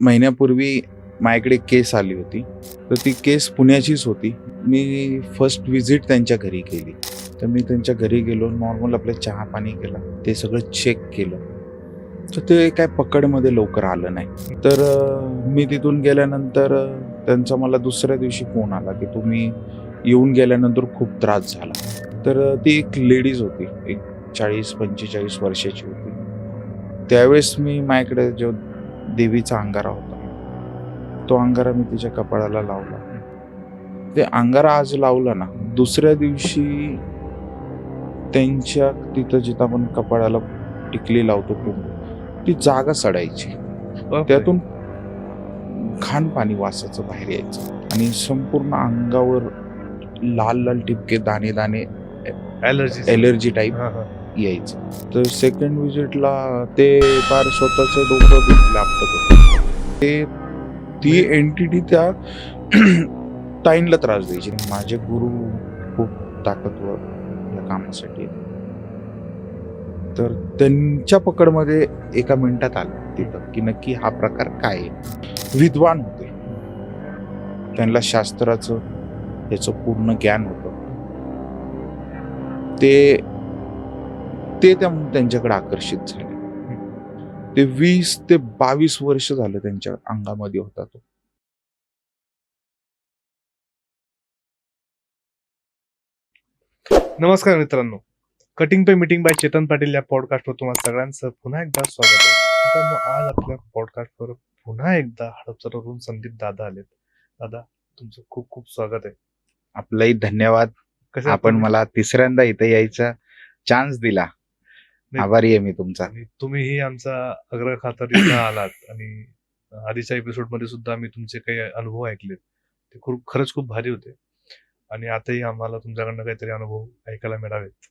महिन्यापूर्वी माझ्याकडे केस आली होती. तर ती केस पुण्याचीच होती. मी फर्स्ट व्हिजिट त्यांच्या घरी केली. तर मी त्यांच्या घरी गेलो, नॉर्मल आपलं चहा-पाणी केला. ते सगळं चेक केलं. तर ते काय पकडमध्ये लवकर आलं नाही. तर मी तिथून गेल्यानंतर त्यांचा मला दुसऱ्या दिवशी फोन आला, की तुम्ही येऊन गेल्यानंतर खूप त्रास झाला. तर ती एक लेडीज होती. एक 40-45 वर्षाची होती. त्यावेळेस मी माझ्याकडे जो देवीचा अंगारा होता, तो अंगारा मी तिच्या कपाळाला लावला. ते अंगारा आज लावला ना, दुसऱ्या दिवशी त्यांच्या तिथं जिथं आपण कपाळाला टिकली लावतो कुंकू, ती जागा सडायची. त्यातून घाण पाणी वासाचं बाहेर यायचं आणि संपूर्ण अंगावर लाल लाल टिपके दाणे दाणे एलर्जी टाईप यायचं. तर सेकंड व्हिजिटला ते फार स्वतःचं डोकं आपटत होतं. ती एंटिटी त्या ताईंला त्रास द्यायची. माझे गुरु खूप ताकदवर या कामासाठी. तर त्यांच्या पकडमध्ये एका मिनिटात आलं तिथं की नक्की हा प्रकार काय आहे. विद्वान होते, त्यांना शास्त्राचं याचं पूर्ण ज्ञान होतं. ते त्यांच्याकडे आकर्षित झाले. ते 20 ते 22 वर्ष झालं त्यांच्या अंगामध्ये होता तो. नमस्कार मित्रांनो, cutting pay meeting by Chetan Patil या पॉडकास्टवर तुम्हाला सगळ्यांचं पुन्हा एकदा स्वागत आहे. मित्रांनो, आज आपल्या पॉडकास्टवर पुन्हा एकदा हडपसरवरून संदीप दादा आलेत. दादा, तुमचं खूप खूप स्वागत आहे. आपलाही धन्यवाद. कसं आपण मला तिसऱ्यांदा इथे यायचा चान्स दिला. आभारी आहे मी तुमचा. तुम्हीही आमचा आग्रह खातर इथं आलात आणि आधीच्या एपिसोड मध्ये सुद्धा आम्ही तुमचे काही अनुभव ऐकलेत. ते खरंच खूप भारी होते आणि आताही आम्हाला तुमच्याकडनं काहीतरी अनुभव ऐकायला मिळावेत,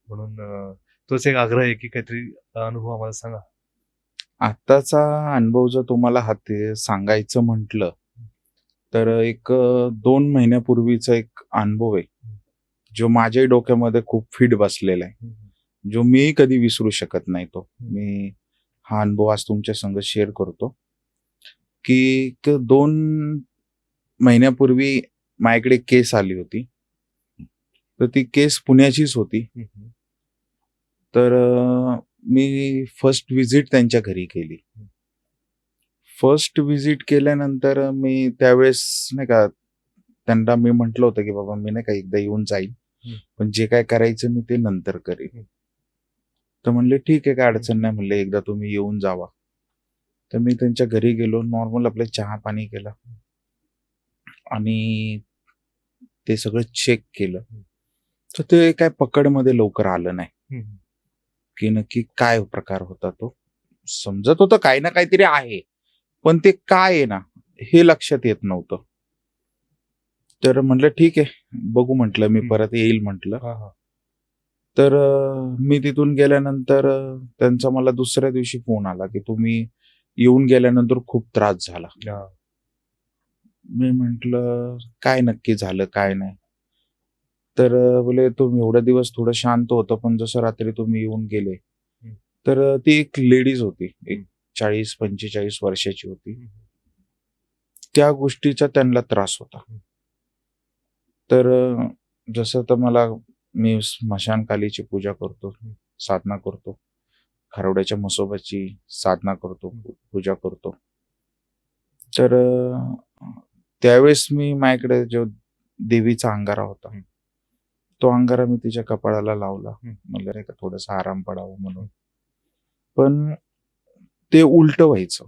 म्हणून तोच एक आग्रह आहे की काहीतरी अनुभव आम्हाला सांगा. आत्ताचा अनुभव जर तुम्हाला सांगायचं म्हटलं तर एक 2 महिन्यापूर्वीचा एक अनुभव आहे, जो माझ्याही डोक्यामध्ये खूप फिट बसलेला आहे, जो मी कधी विसरू शकत नाही. मी हा अनुभव आज तुमच्या संग शेअर करतो. की 2 महिन्यापूर्वी माझ्याकडे केस आली होती. तर ती केस पुण्याचीच होती. तर मी फर्स्ट व्हिजिट त्यांच्या घरी केली. फर्स्ट व्हिजिट केल्यानंतर मी त्यावेळेस नाही का त्यांना मी म्हटलं होतं की बाबा मी नाही का एकदा येऊन जाईल, पण जे काय करायचं मी ते नंतर करेन. तर म्हणले ठीक आहे, काय अडचण नाही. म्हणले एकदा तुम्ही येऊन जावा. तर मी त्यांच्या घरी गेलो, नॉर्मल आपलं चहा पाणी केला आणि ते सगळं चेक केलं. तर ते काय पकडमध्ये लवकर आलं नाही की नक्की काय प्रकार होता. तो समजत होतं काही ना काहीतरी आहे, पण ते काय आहे ना हे लक्षात येत नव्हतं. तर म्हटलं ठीक आहे, बघू म्हटलं, मी परत येईल म्हटलं. तर मी तिथून गेल्यानंतर त्यांचा मला दुसऱ्या दिवशी फोन आला की तुम्ही येऊन गेल्यानंतर खूप त्रास झाला. मी म्हटलं काय नक्की झालं काय नाही. तर बोले तुम्ही एवढा दिवस थोडं शांत होतं, पण जसं रात्री तुम्ही येऊन गेले. तर ती एक लेडीज होती, एक 40-45 वर्षाची होती. त्या गोष्टीचा त्यांना त्रास होता. तर जसं तर मी स्मशानकालीची पूजा करतो, साधना करतो, खारोड्याच्या म्हसोबाची साधना करतो, पूजा करतो. तर त्यावेळेस मी माझ्याकडे जो देवीचा अंगारा होता, तो अंगारा मी तिच्या कपाळाला लावला. म्हणलं नाही का थोडासा आराम पडावा म्हणून. पण ते उलट व्हायचं.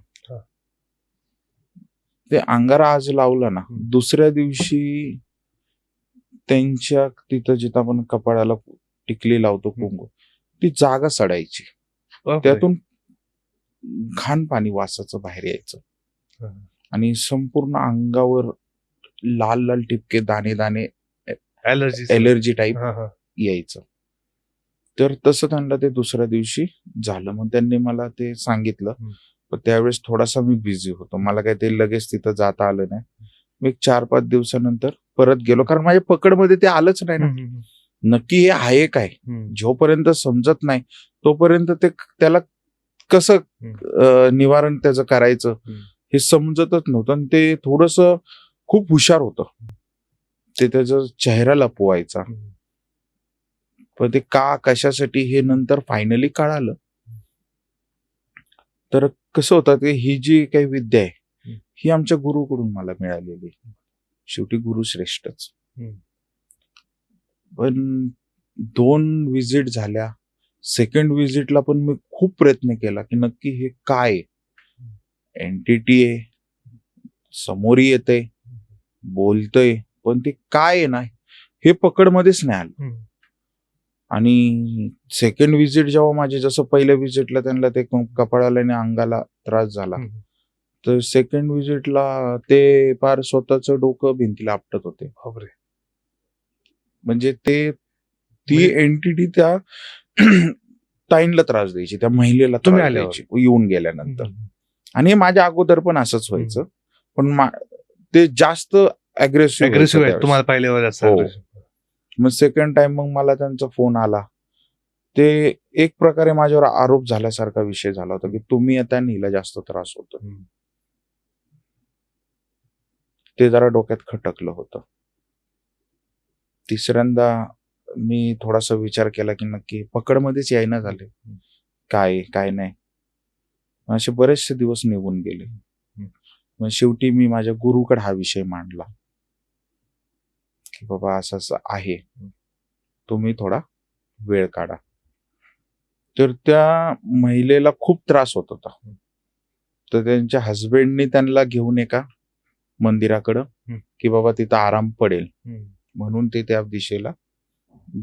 ते अंगारा आज लावला ना, दुसऱ्या दिवशी त्यांच्या तिथं जिथं आपण कपाळाला टिकली लावतो कुंकू, ती जागा सडायची. त्यातून घाण पाणी वासाचं बाहेर यायचं आणि संपूर्ण अंगावर लाल लाल टिपके दाणे दाणे एलर्जी टाईप यायचं. तर तसं त्यांना ते दुसऱ्या दिवशी झालं. मग त्यांनी मला ते सांगितलं, पण त्यावेळेस थोडासा मी बिझी होतो, मला काही ते लगेच तिथं जाता आलं नाही. मी 4-5 दिवसानंतर परत गेलो, कारण माझ्या पकडमध्ये ते आलंच नाही ना नक्की हे आहे काय. जोपर्यंत समजत नाही तोपर्यंत ते त्याला कसं निवारण त्याचं करायचं हे समजतच नव्हतं. आणि ते थोडस खूप हुशार होतं. ते त्याचा चेहरा लपवायचा. पण ते का कशासाठी हे नंतर फायनली कळालं. तर कसं होतं की ही जी काही विद्या आहे ही आमच्या गुरुकडून मला मिळालेली. शेवटी गुरु श्रेष्ठच. पण 2 विजिट झाल्या. सेकंड विजिटला पण मी खूप प्रयत्न केला की नक्की हे काय एंटिटी आहे, समोर येते, बोलतय, पण ते काय आहे ना हे पकडमध्येच नाही आलं. आणि सेकंड विजिट जेव्हा माझे, जसं पहिल्या विजिटला त्यांना ते कपाळाला आणि अंगाला त्रास झाला, तर सेकंड विजिटला ते फार स्वतःचं डोकं भिंतीला आपटत होते. बापरे. म्हणजे ती एंटिटी त्या ताईंला त्रास द्यायची, त्या महिलेला तुम्ही त्रास आल्यावर? द्यायची येऊन गेल्यानंतर. आणि हे माझ्या अगोदर पण असंच व्हायचं. पण ते जास्त अग्रेसिव्ह आहे तुम्हाला पाहिल्यावर जास्त हो. aggressive. मग सेकंड टाइम मग मला त्यांचा फोन आला. ते एक प्रकारे माझ्यावर आरोप झाल्यासारखा विषय झाला होता की तुम्ही आता हिला जास्त त्रास होतो. ते जरा डोक्यात खटकलं होतं. तिसऱ्यांदा मी थोडासा विचार केला की नक्की पकडमध्येच यायना झाले, काय नाही. असे बरेचसे दिवस निघून गेले. मग शेवटी मी माझ्या गुरुकडे हा विषय मांडला की बाबा असं असं आहे, तुम्ही थोडा वेळ काढा. तर त्या महिलेला खूप त्रास होत होता. तर त्यांच्या हस्बंडनी त्यांना घेऊन एका मंदिराकडं की बाबा तिथं आराम पडेल म्हणून ते त्या दिशेला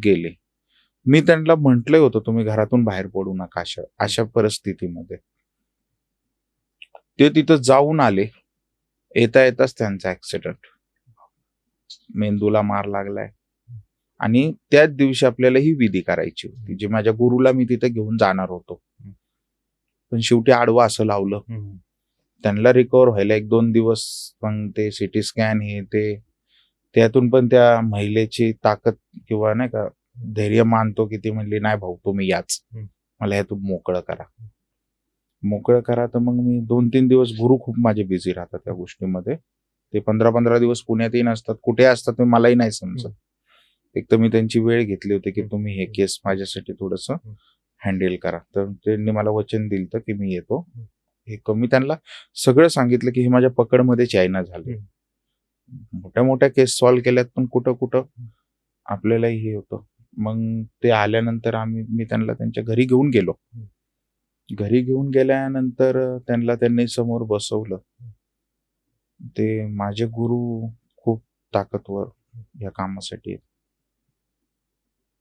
गेले. मी त्यांना म्हटलंय होतं तुम्ही घरातून बाहेर पडू नका अशा परिस्थितीमध्ये. ते तिथं जाऊन आले. येता येताच त्यांचा ऍक्सिडेंट, मेंदूला मार लागलाय. आणि त्याच दिवशी आपल्याला ही विधी करायची होती, जी माझ्या गुरुला मी तिथे घेऊन जाणार होतो. पण शेवटी आडवा असं लावलं. त्यांना रिकवर व्हायला 1-2 दिवस. पण ते सिटी स्कॅन हे ते, त्यातून पण त्या महिलेची ताकद किंवा नाही का धैर्य मानतो की ती म्हणली नाही भाऊ तुम्ही याच, मला ह्यातून मोकळं करा. तर मग मी 2-3 दिवस, गुरु खूप माझे बिझी राहतात त्या गोष्टीमध्ये. ते 15-15 दिवस पुण्यातही नसतात, कुठे असतात ते मलाही नाही समजत. एक तर मी त्यांची वेळ घेतली होती की तुम्ही हे केस माझ्यासाठी थोडस हँडल करा. तर त्यांनी मला वचन दिलं की मी येतो. हे मी त्यांना सगळं सांगितलं की हे माझ्या पकडमध्येच यायना झाले. मोठ्या मोठ्या केस सॉल्व्ह केल्यात, पण कुठं आपल्यालाही हे होतं. मग ते आल्यानंतर मी त्यांना त्यांच्या घरी घेऊन गेलो. घरी घेऊन गेल्यानंतर त्यांनी समोर बसवलं. ते माझे गुरु खूप ताकदवर या कामासाठी आहेत.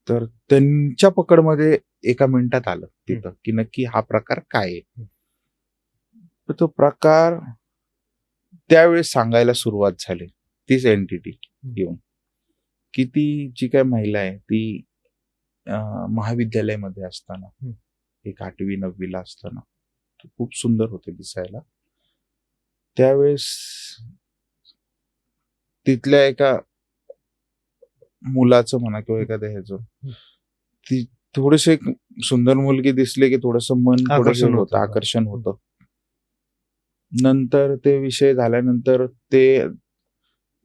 तर त्यांच्या पकडमध्ये एका मिनिटात आलं तिथं की नक्की हा प्रकार काय आहे. तर तो प्रकार त्यावेळेस सांगायला सुरुवात झाली. तीच एंटिटी येऊन की ती जी काय महिला आहे ती महाविद्यालयामध्ये असताना, एक 8वी-9वीला असताना खूप सुंदर होते दिसायला. त्यावेळेस तिथल्या एका मुलाचं म्हणा किंवा एखाद्या ह्याचं, ती थोडीशी एक सुंदर मुलगी दिसली की थोडस मन आकर्षण होतं. नंतर ते विषय झाल्यानंतर ते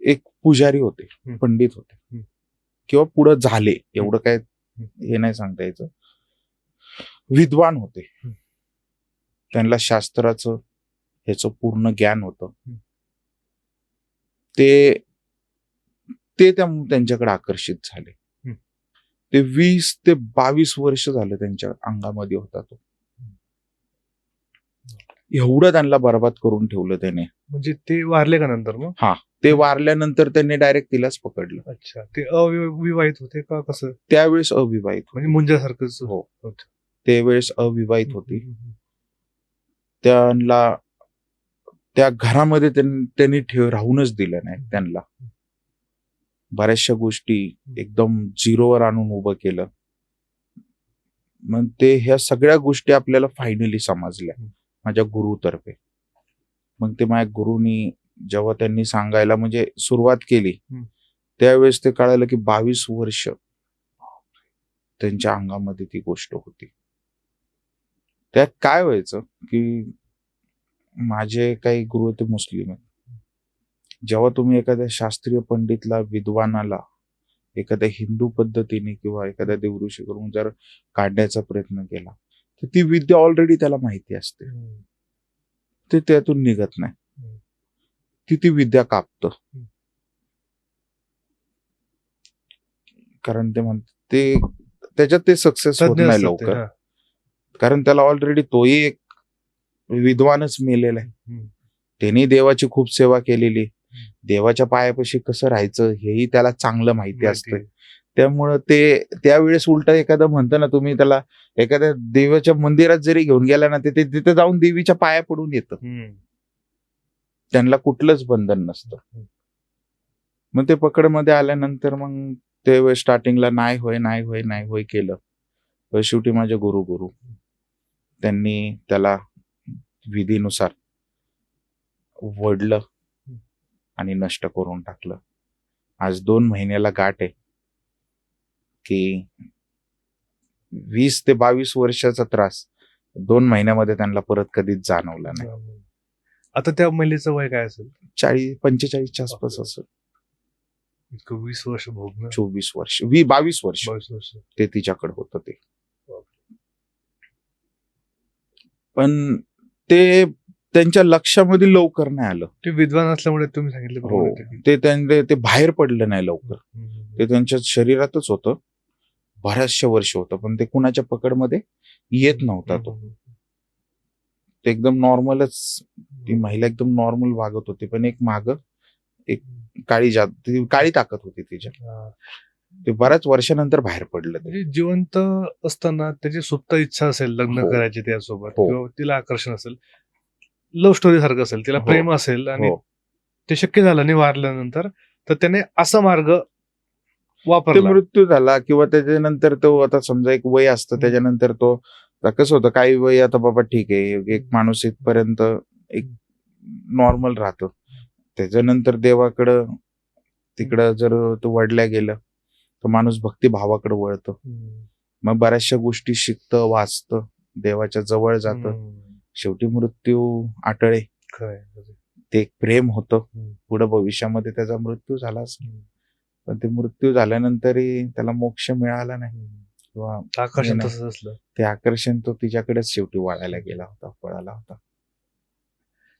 एक पुजारी होते, पंडित होते किंवा पुढे झाले, एवढं काय हे नाही सांगता यायचं. विद्वान होते, त्यांना शास्त्राचं ह्याचं पूर्ण ज्ञान होतं. ते त्यांच्याकडे आकर्षित झाले. ते 20 ते 22 वर्ष झाले त्यांच्या अंगामध्ये होता तो. एवढं त्यांना बरबाद करून ठेवलं त्याने. म्हणजे ते वारले का नंतर मग? हा, ते वारल्यानंतर त्यांनी डायरेक्ट तिलाच पकडलं. अच्छा, ते अविवाहित होते का कसं? त्यावेळेस अविवाहित, म्हणजे मुंजासारखंच. हो, त्यावेळेस अविवाहित होती. त्यांना त्या घरामध्ये त्यांनी राहूनच दिलं नाही. त्यांना बऱ्याचशा गोष्टी एकदम झिरोवर आणून उभं केलं. मग ते ह्या सगळ्या गोष्टी आपल्याला फायनली समजल्या माझ्या गुरुतर्फे. मग ते माझ्या गुरुनी जेव्हा त्यांनी सांगायला म्हणजे सुरुवात केली, त्यावेळेस ते कळालं की 22 वर्ष त्यांच्या अंगामध्ये ती गोष्ट होती. त्यात काय व्हायचं की माझे काही गुरु होते मुस्लिम आहेत. जेव्हा तुम्ही एखाद्या शास्त्रीय पंडितला, विद्वानाला एखाद्या हिंदू पद्धतीने किंवा एखाद्या देवऋषी करून जर काढण्याचा प्रयत्न केला तर ती विद्या ऑलरेडी त्याला माहिती असते, ते त्यातून निघत नाही, ती विद्या कापतं. कारण ते म्हणते त्याच्यात ते सक्सेस होत तज्ञ नाही असतात ते, लवकर, हा. कारण त्याला ऑलरेडी तोही एक विद्वानच मेलेला आहे. त्यांनी देवाची खूप सेवा केलेली, देवाच्या पायापाशी कसं राहायचं हेही त्याला चांगलं माहिती असतं. त्यामुळं ते त्यावेळेस उलट एखादं म्हणतं ना, तुम्ही त्याला एखाद्या देवाच्या मंदिरात जरी घेऊन गेला ना, ते तिथे जाऊन देवीच्या पाया पडून येतं. त्यांना कुठलंच बंधन नसतं. मग ते पकडमध्ये आल्यानंतर मग ते स्टार्टिंगला नाही होय केलं. शेवटी माझे गुरु त्यांनी त्याला विधीनुसार वडलं आणि नष्ट करून टाकलं. आज 2 महिन्याला गाठ आहे की 20 ते 22 वर्षाचा त्रास 2 महिन्यामध्ये त्यांना परत कधीच जाणवला नाही. आता त्या महिलेचं वय काय असेल? 45च्या आसपास असेल. 20 वर्ष भोगणं, 22 वर्ष 22 वर्ष ते तिच्याकडे होतं ते. पण ते त्यांच्या लक्षामध्ये लवकर नाही आलं. ते विद्वान असल्यामुळे तुम्ही सांगितलं हो, ते बाहेर पडलं नाही लवकर. ते त्यांच्या शरीरातच होतं, बऱ्याचशा वर्ष होतं, पण ते कुणाच्या पकडमध्ये येत नव्हता. ते एकदम नॉर्मलच, ती महिला एकदम नॉर्मल वागत होती, पण एक माग एक काळी ताकद होती तिच्या. ते बऱ्याच वर्षानंतर बाहेर पडलं. म्हणजे जिवंत असताना त्याची सुप्त इच्छा असेल लग्न करायची त्यासोबत, किंवा तिला आकर्षण असेल, लव्ह स्टोरी सारखं असेल, तिला प्रेम असेल आणि ते शक्य झालं नाही वारल्यानंतर, तर त्याने असा मार्ग वापरला. मृत्यू झाला किंवा त्याच्यानंतर तो, आता समजा एक वय असतं, त्याच्यानंतर तो कसं होतं, काही वय आता बाबा ठीक आहे, एक माणूस इथपर्यंत एक नॉर्मल राहतो, त्याच्यानंतर देवाकडं तिकडं जर तो वडल्या गेलं तर माणूस भक्तिभावाकडे वळतं. मग बऱ्याचशा गोष्टी शिकतं, वाचतं, देवाच्या जवळ जातं. शेवटी मृत्यू आटळे. ते एक प्रेम होतं, पुढे भविष्यामध्ये त्याचा मृत्यू झाला असेल, पण ते मृत्यू झाल्यानंतरही त्याला मोक्ष मिळाला नाही किंवा आकर्षण तसंच असलं. ते आकर्षण तो तिच्याकडेच शेवटी वळायला गेला होता, पळाला होता.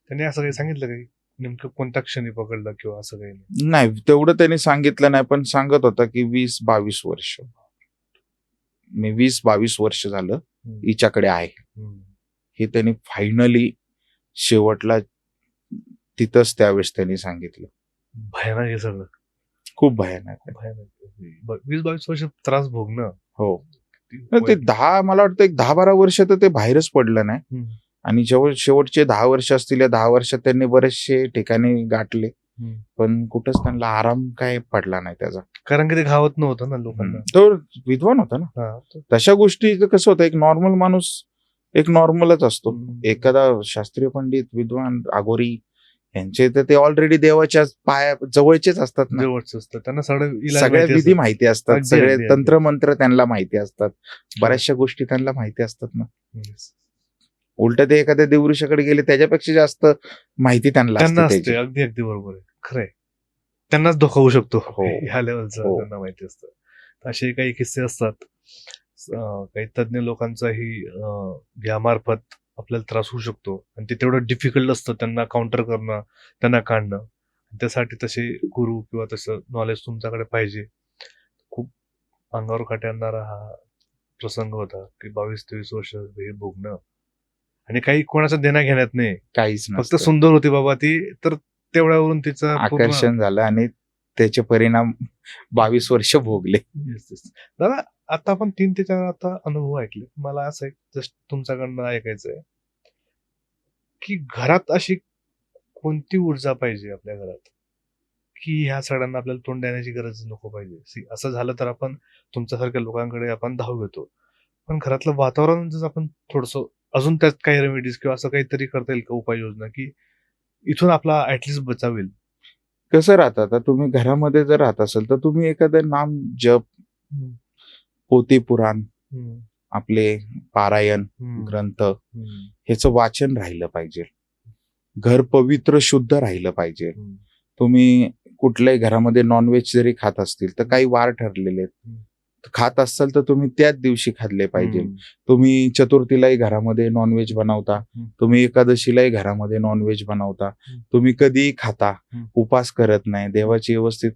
त्याने असं काही सांगितलं काही, नेमकं कोणत्या क्षणी पकडलं किंवा असं काही नाही? तेवढं त्याने सांगितलं नाही, पण सांगत होता की 20-22 वर्ष, मी 20-22 वर्ष झालं हिच्याकडे आहे, हे त्यांनी फायनली शेवटला तिथंच त्यावेळेस त्यांनी सांगितलं. भयानक हे सगळं, खूप भयानक. 20-22 वर्ष त्रास भोगणं. हो, ते मला वाटतं एक 10-12 वर्ष तर ते बाहेरच पडलं नाही, आणि शेवटचे 10 वर्ष असतील, या 10 वर्षात त्यांनी बरेचसे ठिकाणी गाठले, पण कुठंच त्यांना आराम काय पडला नाही त्याचा, कारण की ते घावत नव्हतं ना लोकांना. तो विद्वान होता ना. तशा गोष्टी कसं होतं, एक नॉर्मल माणूस एक नॉर्मलच असतो. एखादा शास्त्रीय पंडित, विद्वान, अघोरी यांचे तर ते ऑलरेडी देवाच्या पाया जवळचेच असतात ना, जवळच असतात, त्यांना सगळ्या विधी माहिती असतात, सगळे तंत्र मंत्र त्यांना माहिती असतात, बऱ्याचशा गोष्टी त्यांना माहिती असतात ना. उलट ते एखाद्या देवऋषाकडे गेले त्याच्यापेक्षा जास्त माहिती त्यांना असते. अगदी अगदी बरोबर आहे, खरंय. त्यांनाच धोका होऊ शकतो ह्या लेवलचं त्यांना माहिती असतं. असे काही किस्से असतात, काही तज्ञ लोकांचाही यामार्फत आपल्याला त्रास होऊ शकतो, आणि ते तेवढं डिफिकल्ट असतं त्यांना काउंटर करणं, त्यांना काढणं. त्यासाठी तसे गुरु किंवा तसं नॉलेज तुमच्याकडे पाहिजे. खूप अंगावर काटे आणणारा हा प्रसंग होता की 22-23 वर्ष हे भोगणं, आणि काही कोणाचं देण्या घेण्यात नाही, काहीच फक्त सुंदर होती बाबा ती, तर तेवढ्यावरून तिचं आकर्षण झालं आणि त्याचे परिणाम 22 वर्ष भोगले. दादा, आता आपण 3 ते 4 आता अनुभव ऐकले, मला असं जस्ट तुमच्याकडनं ऐकायचंय की घरात अशी कोणती ऊर्जा पाहिजे आपल्या घरात की ह्या सगळ्यांना आपल्याला तोंड देण्याची गरज नको पाहिजे. असं झालं तर आपण तुमच्यासारख्या लोकांकडे आपण धाव घेतो, पण घरातलं वातावरण जर आपण थोडस अजून त्यात काही रेमेडीज किंवा असं काहीतरी करता येईल का, उपाययोजना, की इथून आपला ऍटलिस्ट बचावेल? कसं राहतं, आता तुम्ही घरामध्ये जर राहत असेल तर तुम्ही एखादं नाम जप, पोथी पुराण, आपले पारायण ग्रंथ ह्याचं वाचन राहिलं पाहिजे. घर पवित्र शुद्ध राहिलं पाहिजे. हम्म. तुम्ही कुठल्याही घरामध्ये नॉनव्हेज जरी खात असतील तर काही वार ठरलेले आहेत. हम्म. खात असाल तर तुम्ही त्याच दिवशी खाल्ले पाहिजे. हम्म. तुम्ही चतुर्थीलाही घरामध्ये नॉनव्हेज बनवता, हम्म. तुम्ही एकादशीलाही घरामध्ये नॉनव्हेज बनवता, हम्म. तुम्ही कधीही खाता, हम्म. उपास करत नाही, देवाची व्यवस्थित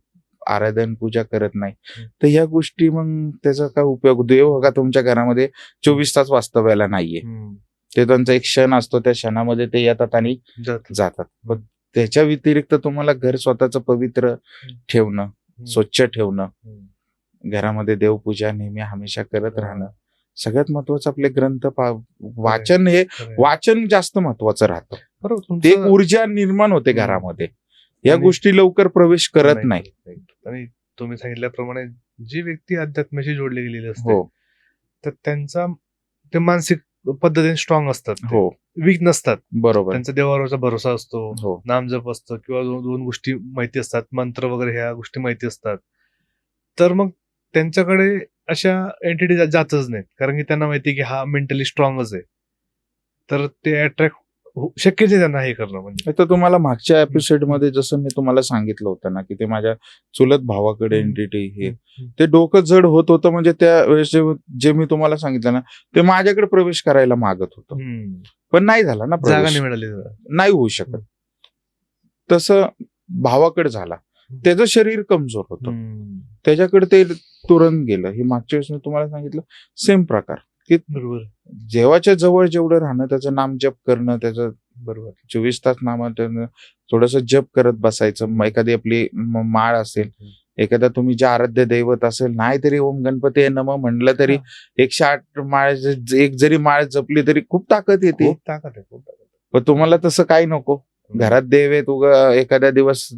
आराधन पूजा करत नाही, हम्म. तर ह्या गोष्टी मग त्याचा काय उपयोग? देव बघा तुमच्या घरामध्ये 24 तास वास्तव्याला नाहीये. हम्म. ते त्यांचा एक क्षण असतो, त्या क्षणामध्ये ते येतात आणि जात. जातात. पण त्याच्या व्यतिरिक्त तुम्हाला घर स्वतःचं पवित्र ठेवणं, हम्म. स्वच्छ ठेवणं, हम्म. घरामध्ये देवपूजा नेहमी हमेशा करत हा. राहणं, सगळ्यात महत्वाचं आपले ग्रंथ वाचन. हे खरंय. वाचन जास्त महत्वाचं राहतं. बरोबर, ते तुमचं- ऊर्जा निर्माण होते हम्म. घरामध्ये. या आणि- गोष्टी लवकर प्रवेश करत नाही. आणि तुम्ही सांगितल्याप्रमाणे जी व्यक्ती अध्यात्माशी जोडली गेलेली असते हो तर त्यांचा ते मानसिक पद्धतीने स्ट्रॉंग असतात, हो वीक नसतात. बरोबर. त्यांचा देवावरचा भरोसा असतो, हो नामजप असतं किंवा दोन गोष्टी माहिती असतात, मंत्र वगैरे ह्या गोष्टी माहिती असतात. तर मग त्यांच्याकडे अशा एंटिटी जातच नाहीत, कारण की त्यांना माहिती की हा मेंटली स्ट्रॉंगच आहे. तर ते अट्रॅक्ट शक्यच आहे त्यांना हे करणं. म्हणजे आता तुम्हाला मागच्या एपिसोड मध्ये जसं मी तुम्हाला सांगितलं होतं ना, की ते माझ्या चुलत भावाकडे एंटिटी हे ते डोकं जड होत होतं. म्हणजे त्या वेळेस जे मी तुम्हाला सांगितलं ना, ते माझ्याकडे प्रवेश करायला मागत होतं, पण नाही झाला ना जागा प्रवेश. नाही मिळाली त्याला. नाही होऊ शकत. तसं भावाकडे झाला. त्याचं शरीर कमजोर होतं, त्याच्याकडे ते तुरंत गेलं. हे मागच्या वेळेस मी तुम्हाला सांगितलं सेम प्रकार, की बरोबर देवाच्या जवळ जेवढं राहणं, त्याचं नाम जप करणं, त्याचं बरोबर 24 तास नामानं थोडस जप करत बसायचं. एखादी आपली माळ असेल, एखादा तुम्ही जे आराध्य दैवत असेल, नाही तरी ओम गणपती नमः म्हणलं तरी 108 माळ एक जरी माळ जपली तरी खूप ताकद येते. खूप ताकद आहे, खूप ताकद आहे. पण तुम्हाला तसं काही नको. घरात देव आहे, तू एखाद्या दिवस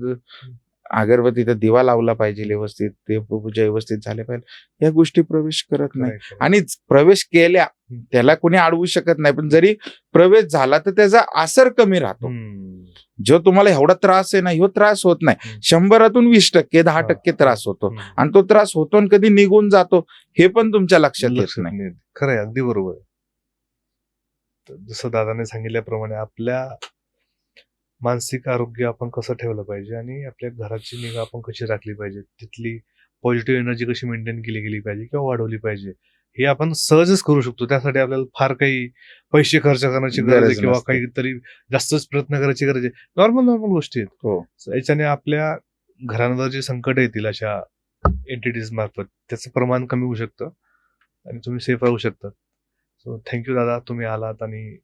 अगरबत्तीचा दिवा लावला पाहिजे, व्यवस्थित देवपूजा व्यवस्थित झाले पाहिजे. या गोष्टी प्रवेश करत नाही. खरंय. आणि प्रवेश केल्या त्याला कोणी अडवू शकत नाही, पण जरी प्रवेश झाला तर त्याचा असर कमी राहतो. जो तुम्हाला एवढा त्रास आहे ना, ह्यो त्रास होत नाही. 100तून 20%, 10% त्रास होतो, आणि तो त्रास होतो आणि कधी निघून जातो हे पण तुमच्या लक्षात येत नाही. खरंय, अगदी बरोबर आहे. तर जसं दादाने सांगितल्याप्रमाणे आपल्या मानसिक आरोग्य आपण कसं ठेवलं पाहिजे आणि आपल्या घराची निगा आपण कशी राखली पाहिजे, तिथली पॉझिटिव्ह एनर्जी कशी मेंटेन केली गेली पाहिजे किंवा वाढवली पाहिजे, हे आपण सहजच करू शकतो. त्यासाठी आपल्याला फार काही पैसे खर्च करण्याची गरज आहे गरज किंवा नसते. काहीतरी जास्तच प्रयत्न करायची गरज आहे. नॉर्मल गोष्टी आहेत. हो याच्याने आपल्या घरांवर जे संकट येतील अशा एंटिटीज मार्फत त्याचं प्रमाण कमी होऊ शकतं आणि तुम्ही सेफ राहू शकता. सो थँक्यू दादा, तुम्ही आलात आणि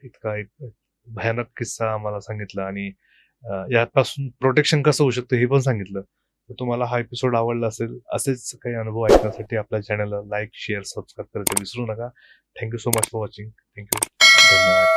इतका एक भयानक किस्सा आम्हाला सांगितला आणि यापासून प्रोटेक्शन कसं होऊ शकतं हे पण सांगितलं. तर तुम्हाला हा एपिसोड आवडला असेल, असेच काही अनुभव ऐकण्यासाठी आपल्या चॅनलला लाईक, शेअर, सबस्क्राईब करायचं विसरू नका. Thank you so much for watching. Thank you. धन्यवाद.